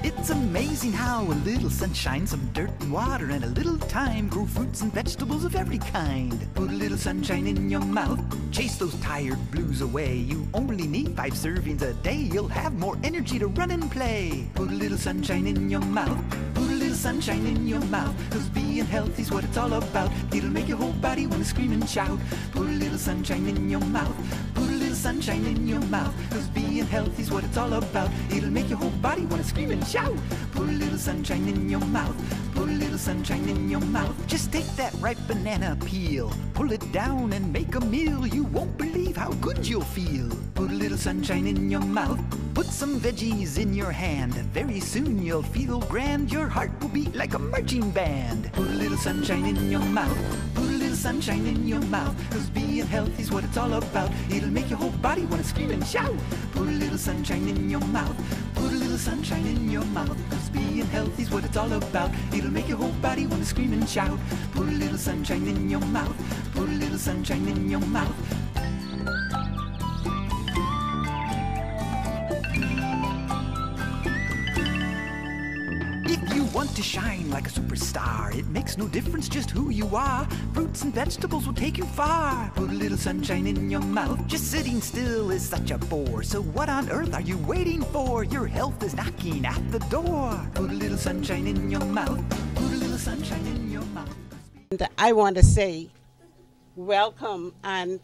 It's amazing how a little sunshine, some dirt and water, and a little time grow fruits and vegetables of every kind. Put a little sunshine in your mouth, chase those tired blues away. You only need 5 servings a day, you'll have more energy to run and play. Put a little sunshine in your mouth, put a little sunshine in your mouth, 'cause being healthy's what it's all about. It'll make your whole body wanna scream and shout. Put a little sunshine in your mouth, put a little sunshine in your mouth, 'cause being healthy's what it's all about. It'll make your whole body wanna scream and shout. Put a little sunshine in your mouth, put a little sunshine in your mouth. Just take that ripe banana peel, pull it down and make a meal. You won't believe how good you'll feel. Put a little sunshine in your mouth, put some veggies in your hand. Very soon you'll feel grand, your heart will beat like a marching band. Put a little sunshine in your mouth, put a little sunshine in your mouth, 'cause being healthy's what it's all about. It'll make your whole body wanna scream and shout. Put a little sunshine in your mouth, put a little sunshine in your mouth, 'cause being healthy's what it's all about. It'll make your whole body wanna scream and shout. Put a little sunshine in your mouth, put a little sunshine in your mouth. If you want to shine like a superstar, it makes no difference just who you are. Fruits and vegetables will take you far. Put a little sunshine in your mouth. Just sitting still is such a bore. So what on earth are you waiting for? Your health is knocking at the door. Put a little sunshine in your mouth. Put a little sunshine in your mouth. And I want to say welcome, and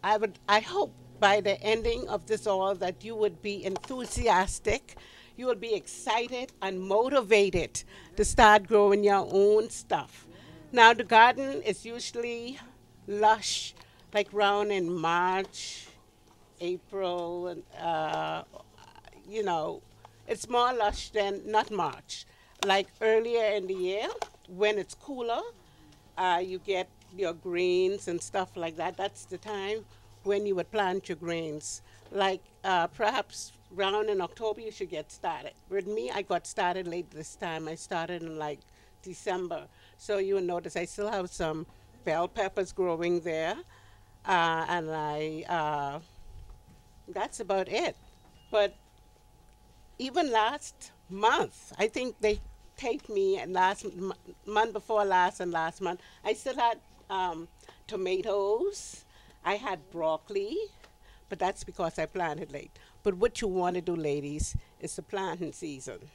I hope by the ending of this all that you would be enthusiastic. You will be excited and motivated to start growing your own stuff. Now, the garden is usually lush, like around in March, April, and it's more lush than not March. Like earlier in the year, when it's cooler, you get your greens and stuff like that. That's the time when you would plant your greens. Like perhaps around in October you should get started. With me, I got started late this time. I started in like December. So you will notice I still have some bell peppers growing there. That's about it. But even last month, I think they taped me month before last and last month, I still had tomatoes. I had broccoli, but that's because I planted late. But what you want to do, ladies, is the planting season.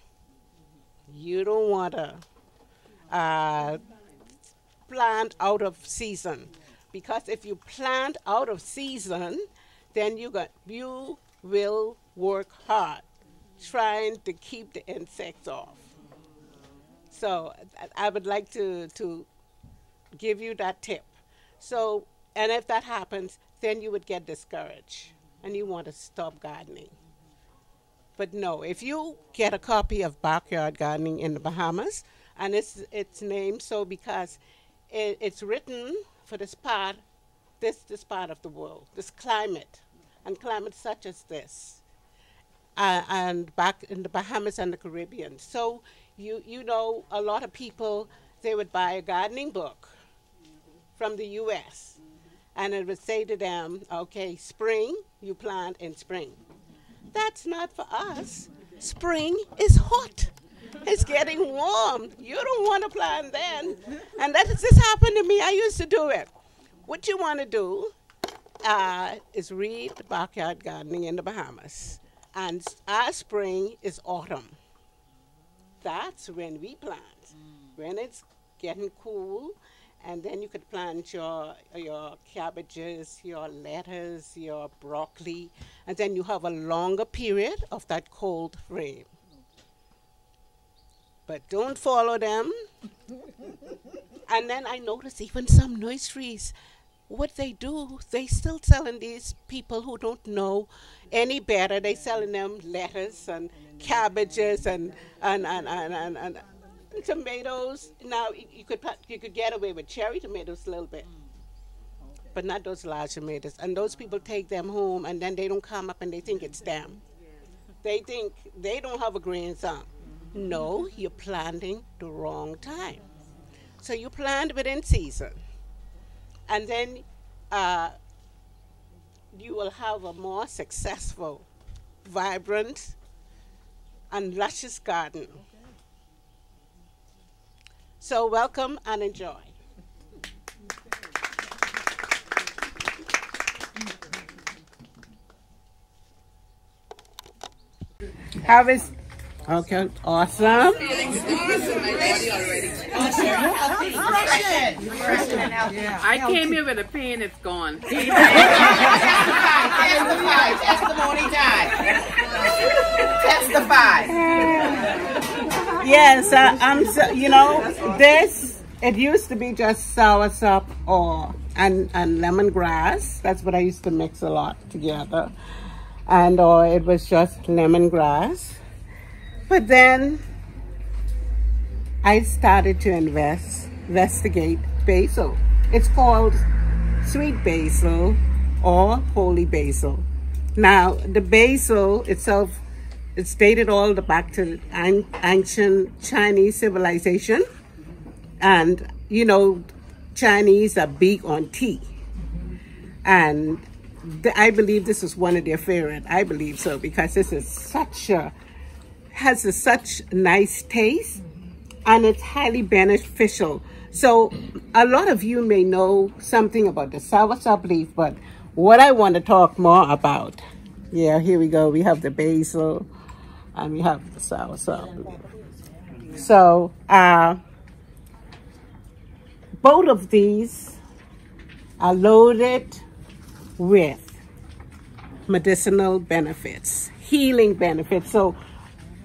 You don't want to plant out of season, because if you plant out of season, then you will work hard trying to keep the insects off. So I would like to give you that tip. So, and if that happens, then you would get discouraged and you want to stop gardening. But no, if you get a copy of Backyard Gardening in the Bahamas, and it's named so because it's written for this part of the world, this climate, and climate such as this, and back in the Bahamas and the Caribbean. So you know, a lot of people, they would buy a gardening book from the U.S., and it would say to them, okay, spring, you plant in spring. That's not for us. Spring is hot. It's getting warm. You don't want to plant then. And this happened to me. I used to do it. What you want to do is read Backyard Gardening in the Bahamas. And our spring is autumn. That's when we plant. When it's getting cool, and then you could plant your cabbages, your lettuce, your broccoli, and then you have a longer period of that cold frame. But don't follow them. And then I notice even some nurseries, what they do, they still selling these people who don't know any better. They selling them lettuce and cabbages and tomatoes. Now you could get away with cherry tomatoes a little bit, but not those large tomatoes. And those people take them home, and then they don't come up and they think it's them. They think they don't have a green thumb. No, you're planting the wrong time. So you plant within season, and then uh, you will have a more successful, vibrant, and luscious garden. So welcome and enjoy. Harvest. Okay, awesome. I came here with a pen, it's gone. Testimony time. Testify. Yes, this, it used to be just soursop or and lemongrass. That's what I used to mix a lot together. And or it was just lemongrass. But then I started to investigate basil. It's called sweet basil or holy basil. Now, the basil itself, it's dated all the back to ancient Chinese civilization. And, Chinese are big on tea. And I believe this is one of their favorite. I believe so, because this is has such nice taste, and it's highly beneficial. So a lot of you may know something about the soursop leaf, but what I want to talk more about, here we go. We have the basil and we have the soursop leaf. So both of these are loaded with medicinal benefits, healing benefits. So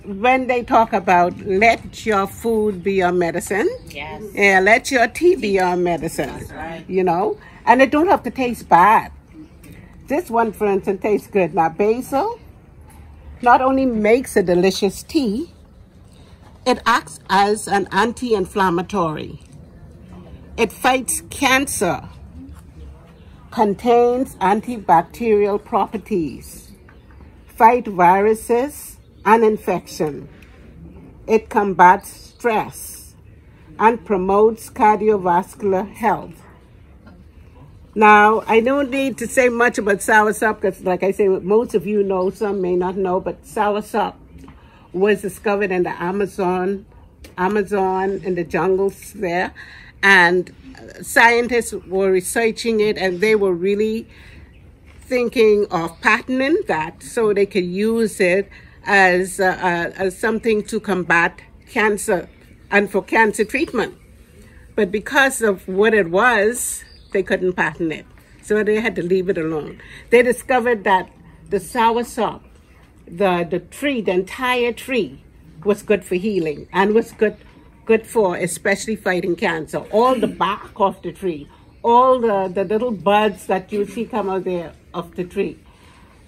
when they talk about let your food be your medicine, Yes. yeah, let your tea be your medicine, That's right. and it don't have to taste bad. This one, for instance, tastes good. Now, basil not only makes a delicious tea, it acts as an anti-inflammatory. It fights cancer, contains antibacterial properties, fight viruses and infection. It combats stress and promotes cardiovascular health. Now, I don't need to say much about soursop because, like I say, most of you know, some may not know, but soursop was discovered in the Amazon in the jungles there. And scientists were researching it, and they were really thinking of patenting that so they could use it as something to combat cancer and for cancer treatment. But because of what it was, they couldn't patent it. So they had to leave it alone. They discovered that the soursop, the tree, the entire tree, was good for healing and was good for especially fighting cancer. All the bark of the tree, all the little buds that you see come out there of the tree,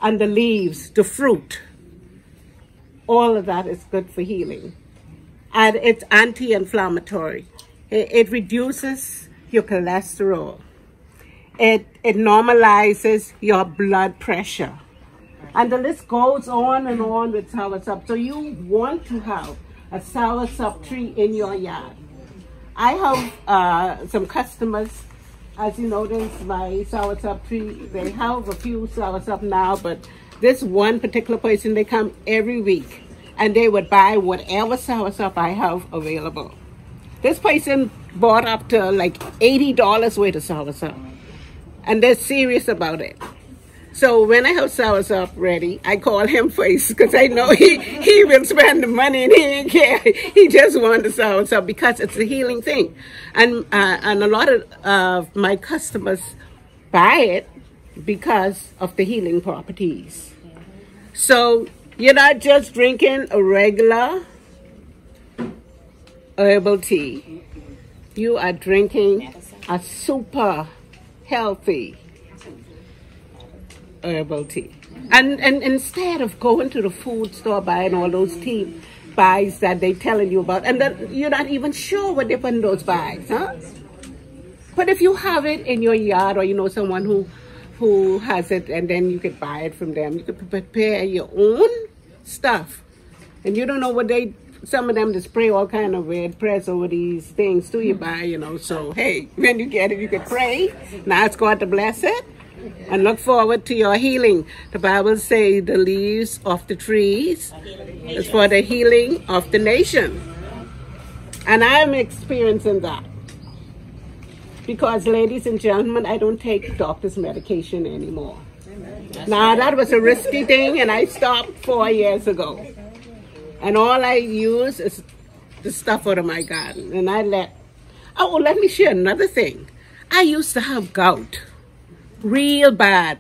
and the leaves, the fruit, all of that is good for healing. And it's anti-inflammatory. It reduces your cholesterol. It normalizes your blood pressure. And the list goes on and on with soursop. So you want to have a soursop tree in your yard. I have some customers, as you notice, my soursop tree, they have a few soursop now, but this one particular person, they come every week and they would buy whatever soursop I have available. This person bought up to like $80 worth of soursop, and they're serious about it. So when I have soursop ready, I call him first because I know he will spend the money and he ain't care. He just wants the soursop because it's a healing thing. And a lot of my customers buy it because of the healing properties. So you're not just drinking a regular herbal tea. You are drinking a super healthy herbal tea. And instead of going to the food store buying all those tea bags that they telling you about, and that you're not even sure what they put in those bags, huh? But if you have it in your yard, or you know someone who has it, and then you could buy it from them, you could prepare your own stuff. And you don't know what some of them to spray all kind of red press over these things too you buy, you know. So, hey, when you get it, you can pray. Now ask God to bless it and look forward to your healing. The Bible says the leaves of the trees is for the healing of the nation. And I am experiencing that. Because, ladies and gentlemen, I don't take doctor's medication anymore. Now, that was a risky thing, and I stopped 4 years ago. And all I use is the stuff out of my garden. And let me share another thing. I used to have gout. Real bad.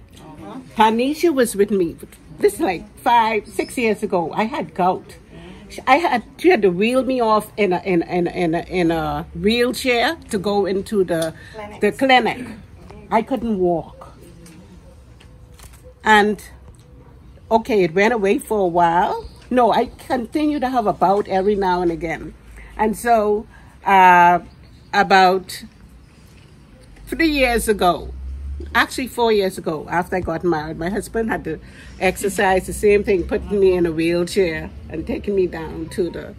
Tanisha was with me. This is like 6 years ago. I had gout. She had to wheel me off in a wheelchair to go into the clinic. I couldn't walk. And okay, it went away for a while. No, I continue to have a bout every now and again. And so about 3 years ago, actually 4 years ago, after I got married, my husband had to exercise the same thing, putting me in a wheelchair and taking me down to the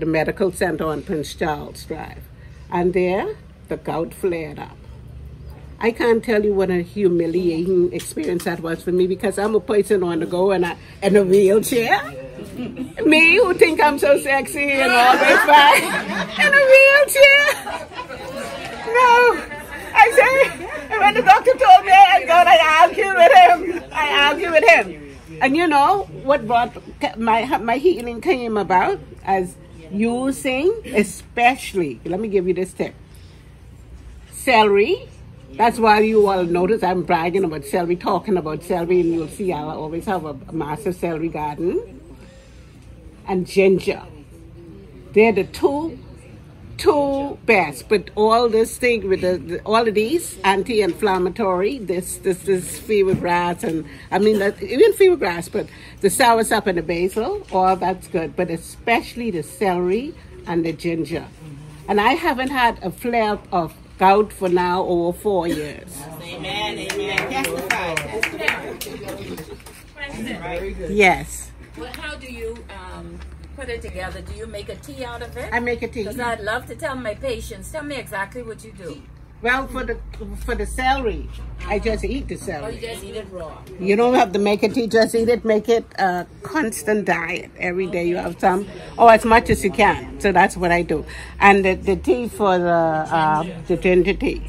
medical center on Prince Charles Drive. And there, the gout flared up. I can't tell you what a humiliating experience that was for me, because I'm a person on the go in a wheelchair. Me, who think I'm so sexy and always fine, in a wheelchair. No. I said, and when the doctor told me I had gout, I argued with him. And you know what brought my healing came about as using, especially, let me give you this tip, celery. That's why you all notice I'm bragging about celery, talking about celery, and you'll see I'll always have a massive celery garden. And ginger. They're the two best. But all this thing with all of these anti-inflammatory, this fever grass, and I mean even fever grass, but the soursop and the basil, all that's good. But especially the celery and the ginger. And I haven't had a flare of gout for now over 4 years. Amen, amen. Testify. Yes. Well, how do you put it together? Do you make a tea out of it? I make a tea. Because I'd love to tell my patients. Tell me exactly what you do. Well, for the celery, I just eat the Oh, celery. you just eat it raw. You don't have to make a tea, just eat it. Make it a constant diet. Every day you have some, or as much as you can. So that's what I do. And the tea for the ginger tea.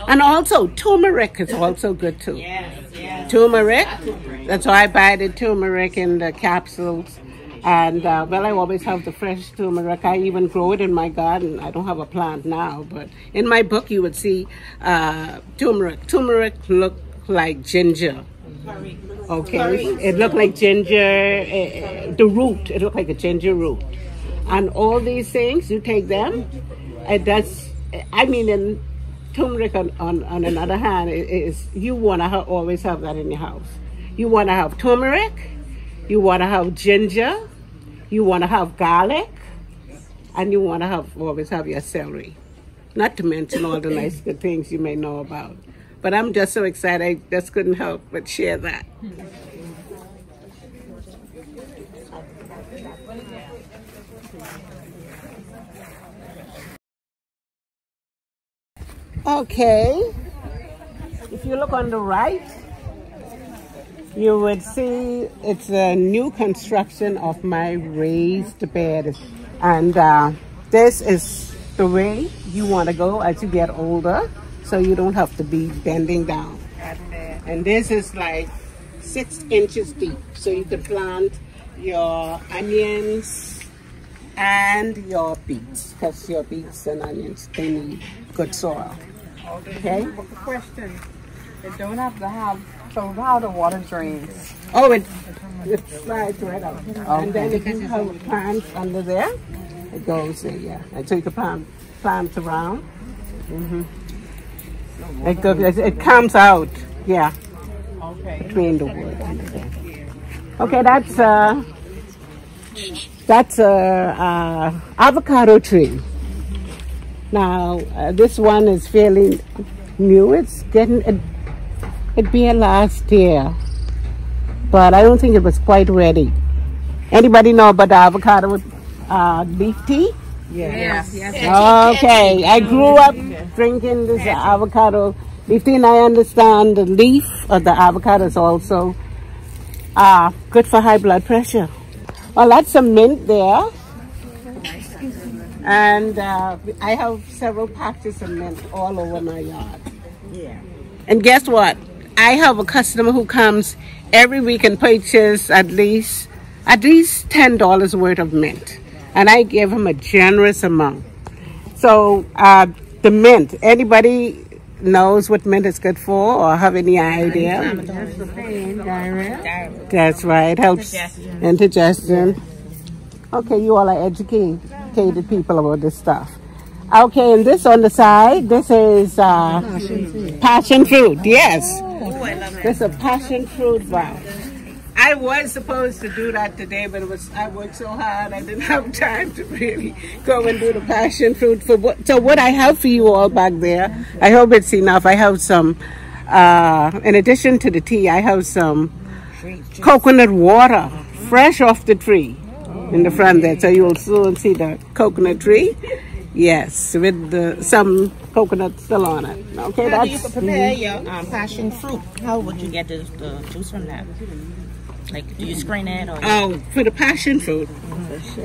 And also, turmeric is also good too. Yes. Turmeric. That's why I buy the turmeric in the capsules. And, well, I always have the fresh turmeric. I even grow it in my garden. I don't have a plant now, but in my book you would see turmeric. Turmeric look like ginger. Okay? It looked like ginger, the root. It looked like a ginger root. And all these things, you take them, it does, I mean, in turmeric on another hand, is you want to always have that in your house. You want to have turmeric, you want to have ginger, you want to have garlic, and you want to always have your celery. Not to mention all the nice good things you may know about. But I'm just so excited, I just couldn't help but share that. Okay, if you look on the right, you would see it's a new construction of my raised bed. And this is the way you want to go as you get older, so you don't have to be bending down. And this is like 6 inches deep, so you can plant your onions and your beets, because your beets and onions, they need good soil. Okay? Question. They don't have to have, so how the water drains? Oh, it slides right out. Okay. And then if you have plants under there, it goes there, yeah. And so you can plant plants around. It comes out, yeah. Okay. Between the wood under there. Okay, that's a avocado tree. Now, this one is fairly new. It's getting, it began last year. but I don't think it was quite ready. Anybody know about the avocado with leaf tea? Yes. Okay, I grew up drinking this avocado leaf tea, and I understand the leaf of the avocado is also good for high blood pressure. Well, that's some mint there. And I have several patches of mint all over my yard. Yeah. And guess what? I have a customer who comes every week and purchases at least $10 worth of mint. And I give him a generous amount. So the mint, anybody knows what mint is good for or have any idea? That's right, helps indigestion. Okay, you all are educated people about this stuff. Okay, and this on the side, this is passion fruit. Yes, this is a passion fruit bar. I was supposed to do that today, but I worked so hard I didn't have time to really go and do the passion fruit. So what I have for you all back there, I hope it's enough. I have some, in addition to the tea, I have some coconut water, fresh off the tree in the front there. So you'll soon see the coconut tree. Yes, with some coconut still on it. Okay, how do you prepare your passion fruit? How would you get the juice from that? Like, do you screen it? Or for the passion fruit,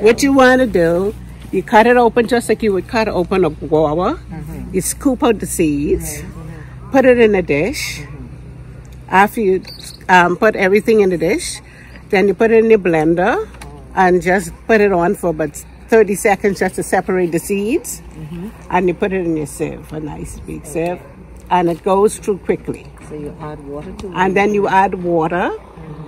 what you want to do, you cut it open just like you would cut open a guava. You scoop out the seeds, put it in a dish. After you put everything in the dish, then you put it in your blender and just put it on for about 30 seconds just to separate the seeds. And you put it in your sieve, a nice big sieve, and it goes through quickly. So you add water to it? And then you add water,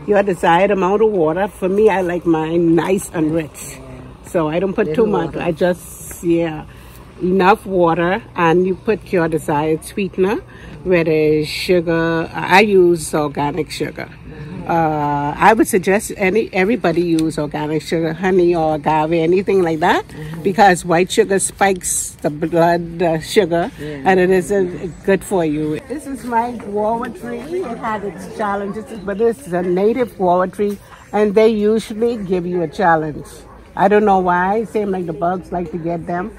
your desired amount of water. For me, I like mine nice and rich. So I don't put too much. I just, enough water, and you put your desired sweetener, whether it's sugar. I use organic sugar. I would suggest everybody use organic sugar, honey or agave, anything like that, because white sugar spikes the blood sugar, and it isn't good for you. This is my guava tree. It had its challenges, but this is a native guava tree, and they usually give you a challenge. I don't know why. It seems like the bugs like to get them.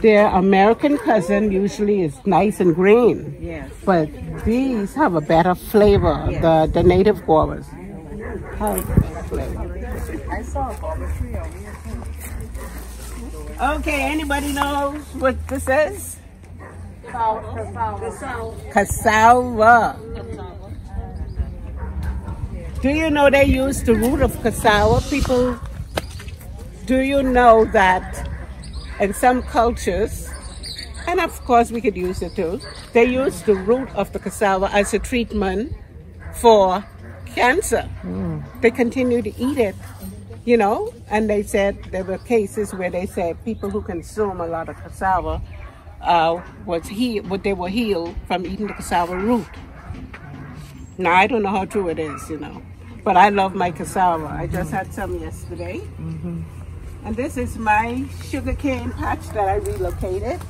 Their American cousin usually is nice and green, but these have a better flavor. The native guavas have flavor. I saw a guava tree over here. Okay, anybody knows what this is? Cassava. Do you know they use the root of cassava, people? Do you know that in some cultures, and of course we could use it too, they use the root of the cassava as a treatment for cancer. They continue to eat it, and they said there were cases where they said people who consume a lot of cassava they were healed from eating the cassava root. Now I don't know how true it is, but I love my cassava. I just had some yesterday. And this is my sugar cane patch that I relocated.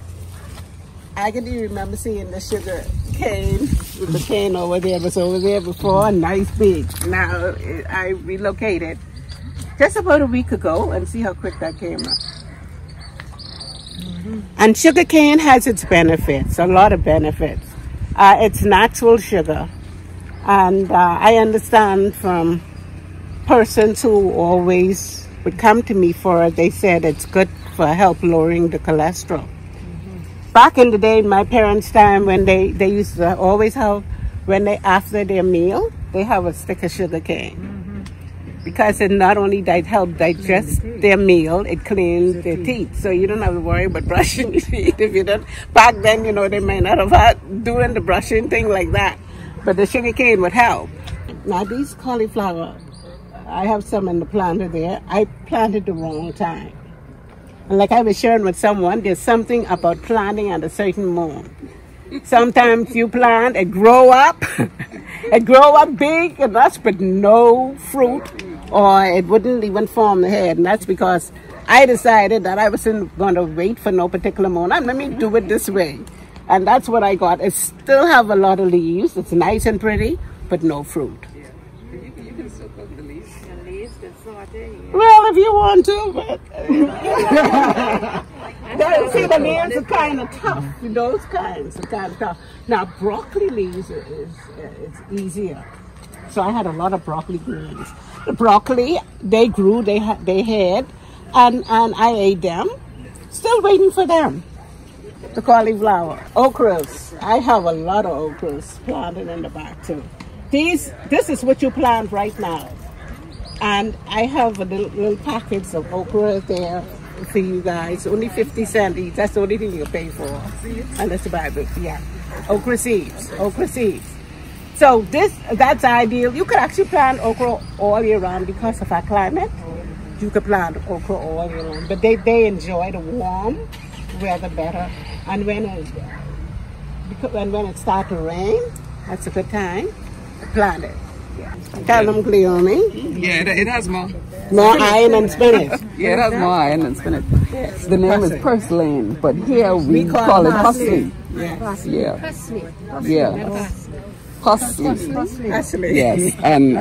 I can remember seeing the sugar cane with the cane over there. It was over there before, nice big. Now I relocated just about a week ago, and see how quick that came up. And sugar cane has its benefits, a lot of benefits. It's natural sugar. And I understand from persons who always would come to me for it, they said it's good for help lowering the cholesterol. Back in the day, in my parents' time, when they used to always have, after their meal, they have a stick of sugar cane. Because it not only help digest their meal, it cleans their teeth. So you don't have to worry about brushing your teeth if you don't. Back then, they may not have had doing the brushing thing like that. But the sugar cane would help. Now these cauliflower, I have some in the planter there. I planted the wrong time. And like I was sharing with someone, there's something about planting at a certain moon. Sometimes you plant, it grow up, it grow up big and that's but no fruit, or it wouldn't even form the head. And that's because I decided that I wasn't going to wait for no particular moon. Let me do it this way. And that's what I got. It still have a lot of leaves. It's nice and pretty, but no fruit. Well, if you want to, but see, the leaves are kind of tough. Those kinds are kind of tough. Now, broccoli leaves it's easier. So I had a lot of broccoli greens. The broccoli, they grew, they had, and I ate them. Still waiting for them. The cauliflower, okras. I have a lot of okras planted in the back too. This is what you plant right now. And I have a little packets of okra there for you guys. Only 50 cents each. That's the only thing you pay for. And that's about it. Yeah. Okra seeds. Okra seeds. So that's ideal. You could actually plant okra all year round because of our climate. You could plant okra all year round. But they enjoy the warm weather better. And when it starts to rain, that's a good time to plant it. Yeah. Tell them, Cleone. Yeah, it has more. More iron than spinach. Yeah, it has more iron than spinach. Yes. The name is purslane, but here we call it parsley. Yes. Yeah. Yeah. Parsley. Yes. And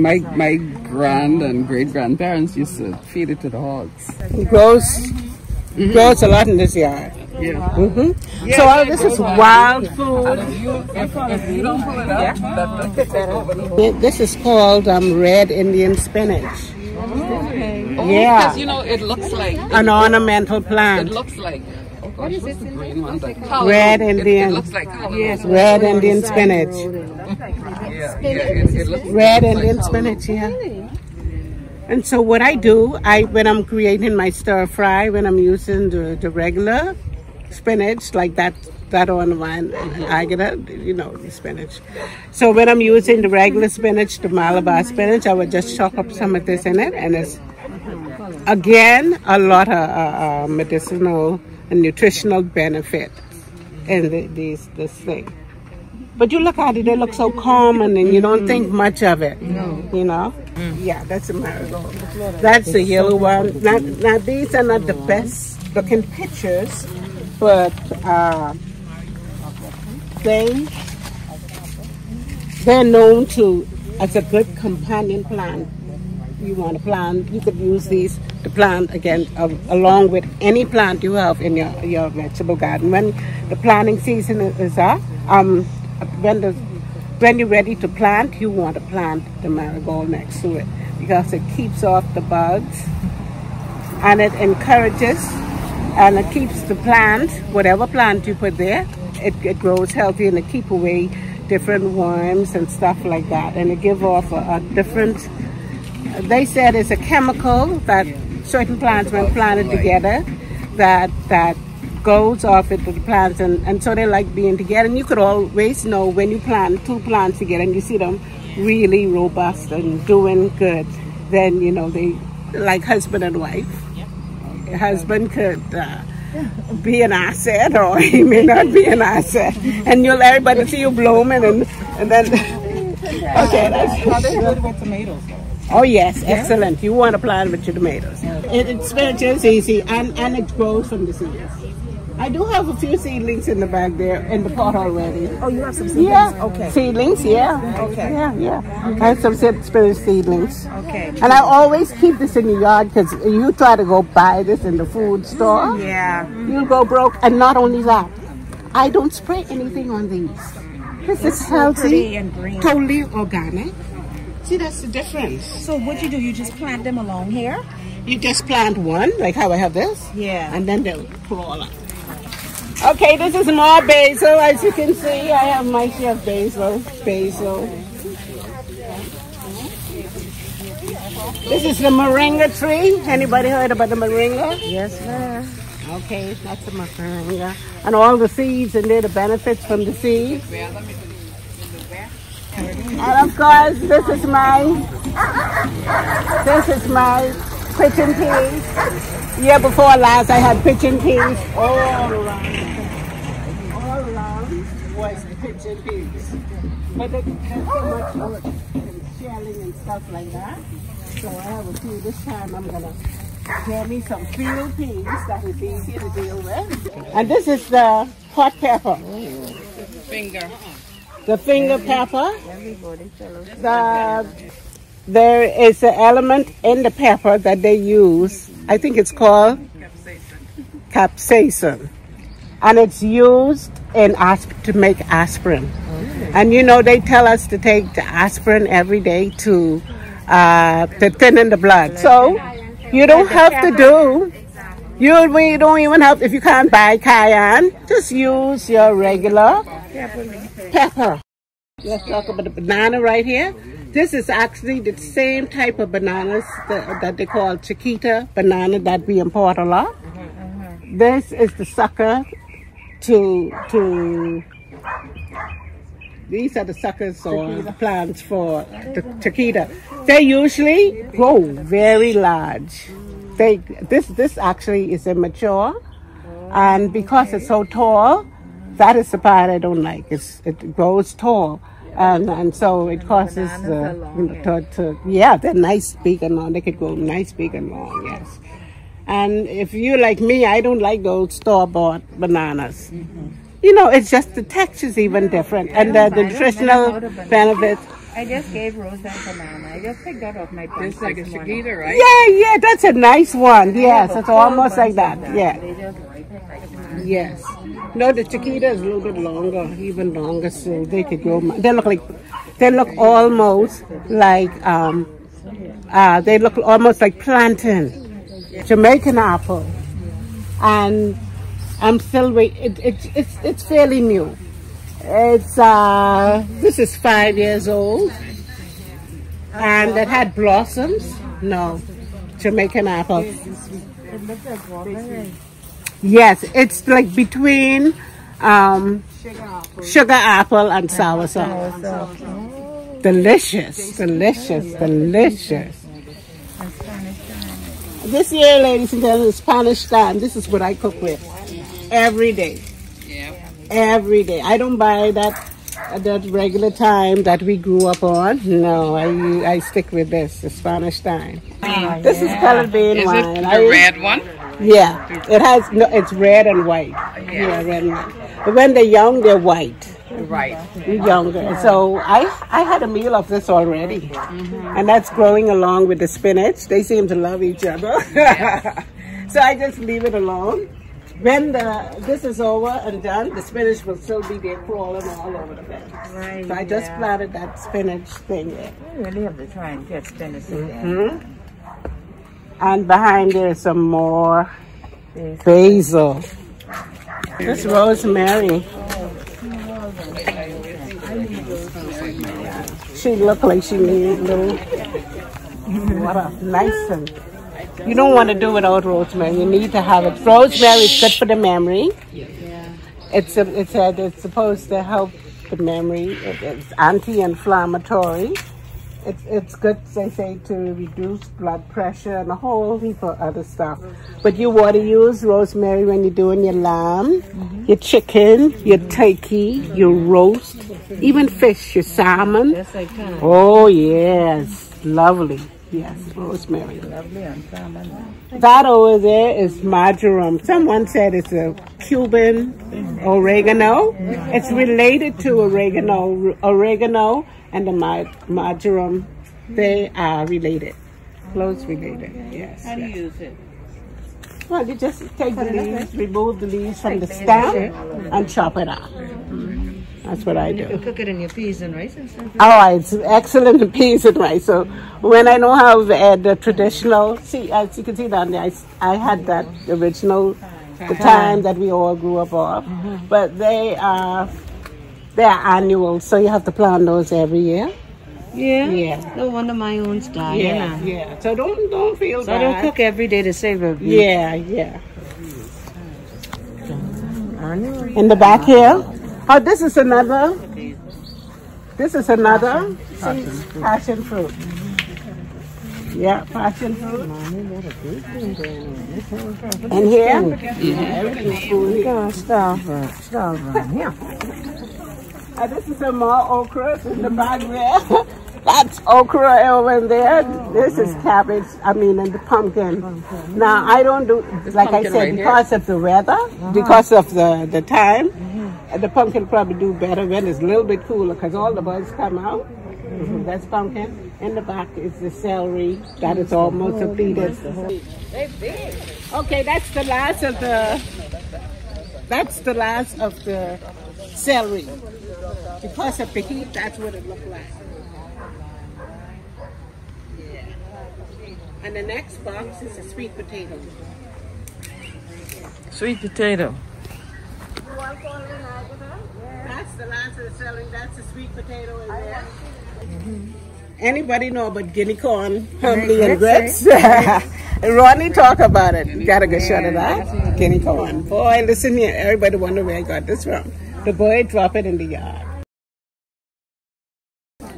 my grand and great grandparents used to feed it to the hogs. It grows a lot in this yard. Yeah. Yeah, so all this is wild food. If you don't pull it out, This is called red Indian spinach. Yeah. Because it looks like an ornamental plant. It looks like what is this? The green one? Like red Indian. It looks like yes, red Indian spinach. It looks red Indian spinach. Yeah. And so what I do, when I'm creating my stir fry, when I'm using the regular spinach, like that on one, I get the spinach. So when I'm using the regular spinach, the Malabar spinach, I would just chop up some of this in it, and it's again a lot of medicinal and nutritional benefit in this thing. But you look at it, it looks so common, and you don't think much of it. Yeah, that's a marigold. That's the yellow one. Now these are not the best looking pictures, but they're known as a good companion plant. You want to plant, you could use these to plant again along with any plant you have in your vegetable garden. When the planting season is up, when you're ready to plant, you want to plant the marigold next to it because it keeps off the bugs and it encourages and it keeps the plant, whatever plant you put there, it grows healthy and it keeps away different worms and stuff like that. And it gives off a different, they said it's a chemical that certain plants when planted together that goes off into the plants and so they like being together. And you could always know when you plant two plants together and you see them really robust and doing good, then they like husband and wife. Your husband could be an asset or he may not be an asset, and everybody see you blooming and then okay, that's how they good with tomatoes. Oh yes, excellent. You want to plant with your tomatoes. Spinach is easy and it grows from the seeds. I do have a few seedlings in the back there in the pot already. Oh, you have some seedlings? Yeah. Okay. Seedlings, yeah. Okay. Yeah. I have some spinach seedlings. Okay. And I always keep this in the yard because you try to go buy this in the food store. Yeah. You'll go broke. And not only that, I don't spray anything on these. This is healthy, and green. totally organic. See, that's the difference. So what you do, you just plant them along here? You just plant one, like how I have this. Yeah. And then they'll crawl up. Okay, this is more basil. As you can see, I have my share of basil. This is the moringa tree. Anybody heard about the moringa? Yes, ma'am. Okay, that's the moringa. And all the seeds and the benefits from the seeds. And of course, this is my pigeon peas. Year before last, I had pigeon peas all around. All around was pigeon peas. But they have so much wood and shelling and stuff like that. So I have a few. This time I'm going to get me some field peas that is easy to deal with. And this is the hot pepper. The finger pepper. there is an element in the pepper that they use. I think it's called capsaicin. And it's used in to make aspirin. And you know, they tell us to take the aspirin every day to thin the blood. So you don't have to do, we don't even have, if you can't buy cayenne, just use your regular pepper. Let's talk about the banana right here. This is actually the same type of bananas that they call Chiquita banana that we import a lot. This is the sucker these are the suckers or the plants for the Chiquita. They usually grow very large. This actually is immature, and because it's so tall, that is the part I don't like. It grows tall, and so it causes they're nice big and long. They could grow nice big and long, yes. And if you like me, I don't like those store-bought bananas. You know, it's just the texture's even different, and the nutritional benefits. I just gave Rose that banana. I just picked that off my bunch. It's like a Chiquita, right? Yeah, that's a nice one. Yes, it's almost like that. Yeah. Yes. No, the Chiquita is a little bit longer, even longer, so they could grow. They look almost like plantain. Jamaican apple, and I'm still waiting. It's fairly new. It's this is 5 years old, and it had blossoms. No, Jamaican apple. It looks like strawberry. Yes, it's like between sugar apple and soursop. Delicious, delicious, delicious. This year, ladies and gentlemen, is Spanish time. This is what I cook with every day. Yeah. Every day. I don't buy that at that regular time that we grew up on. No, I stick with this, the Spanish time. This is colored bean wine. Is it the red one? Yeah, it has. No, it's red and white. Yeah, red and white. But when they're young, they're white. Right. Younger. So I had a meal of this already, and that's growing along with the spinach. They seem to love each other. So I just leave it alone. When this is over and done, the spinach will still be there crawling all over the bed. Right. So I just planted that spinach thing there. I really have to try and get spinach again. And behind there is some more basil. This rosemary. She looked like she needed a little water. Nice and you don't want to do without rosemary. You need to have it. Rosemary is good for the memory. It's supposed to help the memory. It's anti-inflammatory. It's good, they say, to reduce blood pressure and a whole heap of other stuff. But you want to use rosemary when you're doing your lamb, your chicken, your turkey, your roast, even fish, your salmon. Yes, I can. Oh, yes. Lovely. Yes, rosemary. Lovely on salmon. That over there is marjoram. Someone said it's a Cuban oregano. It's related to oregano. Oregano and the marjoram, they are related. Close related, yes. How do you use it? Well, you just take the leaves, remove the leaves from the stem, and chop it up. That's what I do. You cook it in your peas and rice and stuff? Oh, it's excellent in peas and rice. So when I know how the traditional, see, as you can see down there, I had that original, the time that we all grew up off. But they're annual, so you have to plant those every year. Yeah? No wonder my own's dying. Yeah. So don't feel bad. I don't cook every day to save a beef. Yeah. In the back here. Oh, this is another. Passion fruit. Yeah, passion fruit. And here? Everything's food here. Stuff here. This is some more okra in the back there. That's okra over there. This is cabbage, and the pumpkin. Now, I don't do, like I said, because of the weather, because of the time, the pumpkin probably do better when it's a little bit cooler because all the bugs come out. That's pumpkin. In the back is the celery. That is almost completed. Okay, that's the last of the. That's the last of the celery. Because of the heat, that's what it looked like. Yeah. And the next box is a sweet potato. Sweet potato. That's the last of the celery. That's the sweet potato in there. Anybody know about guinea corn, humbly and grits? Ronnie talk about it. You gotta go shut it up. Guinea corn. Boy, listen here. Everybody wonder where I got this from. The boy drop it in the yard.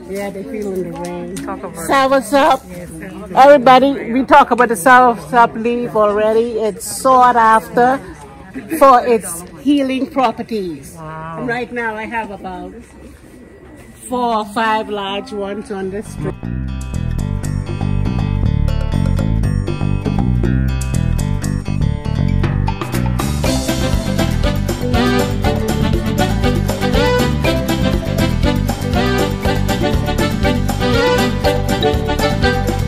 Yeah, they feel in the rain. Soursop. Everybody, we talk about the soursop leaf already. It's sought after for its healing properties. Wow. And right now I have about 4 or 5 large ones on this tree.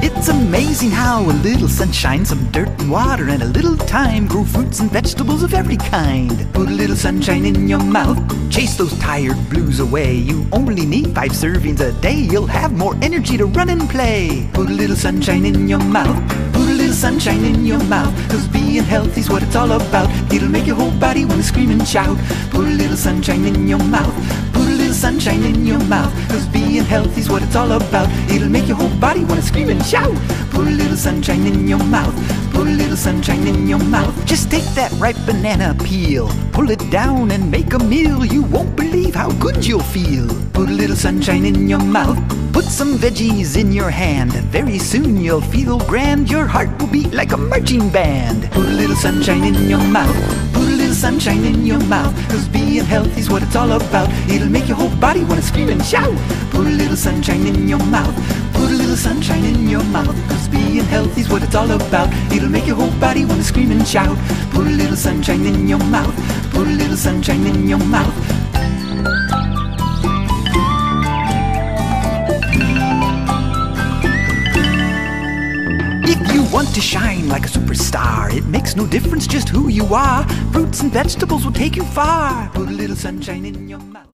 It's amazing how a little sunshine, some dirt and water, and a little time grow fruits and vegetables of every kind. Put a little sunshine in your mouth, chase those tired blues away. You only need 5 servings a day, you'll have more energy to run and play. Put a little sunshine in your mouth, put a little sunshine in your mouth, 'cause being healthy's what it's all about. It'll make your whole body wanna scream and shout. Put a little sunshine in your mouth, put a little sunshine in your mouth, 'cause being healthy's what it's all about. It'll make your whole body wanna scream and shout. Put a little sunshine in your mouth, put a little sunshine in your mouth. Just take that ripe banana peel, pull it down and make a meal. You won't believe how good you'll feel. Put a little sunshine in your mouth, put some veggies in your hand. Very soon you'll feel grand, your heart will beat like a marching band. Put a little sunshine in your mouth, put a little sunshine in your mouth, 'cause being healthy's what it's all about. It'll make your whole body wanna scream and shout. Put a little sunshine in your mouth, put a little sunshine in your mouth, 'cause being healthy's what it's all about. It'll make your whole body wanna scream and shout. Put a little sunshine in your mouth, put a little sunshine in your mouth. If you want to shine like a superstar, it makes no difference just who you are. Fruits and vegetables will take you far. Put a little sunshine in your mouth.